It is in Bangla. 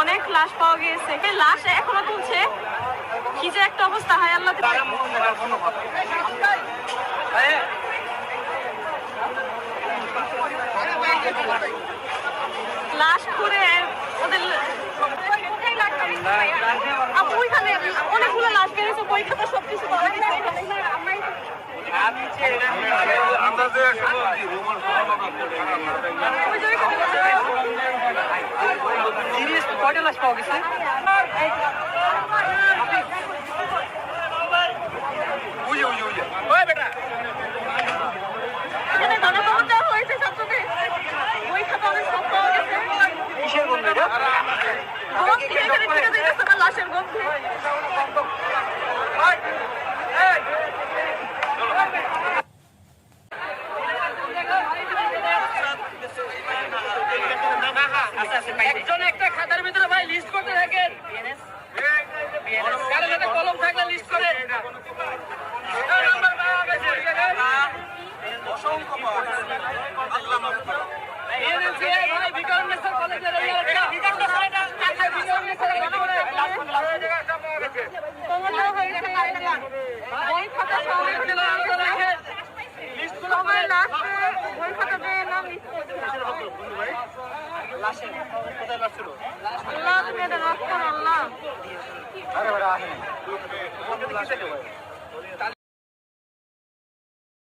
অনেক লাশ পাওয়া গিয়েছে, লাশ এখনো তুলছে, কি যে একটা অবস্থা, হায় আল্লাহ। লাশ করে ওদের ওইখানে অনেকগুলো লাশ বেরিয়েছে, পরীক্ষা তো সবকিছু পাওয়া গেছে। কয়টা লাশ পাওয়া গেছে? এখানে গণকবর দেওয়া হয়েছে ছাত্রদের, পরীক্ষা তো অনেক সব পাওয়া গেছে। কিসের গন্ধ এটা? গন্ধ এখানে থেকে যাইতেছে না, লাশের গন্ধ। একজন একটা খাতার ভিতরে ভাই লিস্ট করতে থাকেন, কারো সাথে কলম থাকলে লিস্ট করে। আল্লাহ তুমি এটা রক্ষণ, আল্লাহ।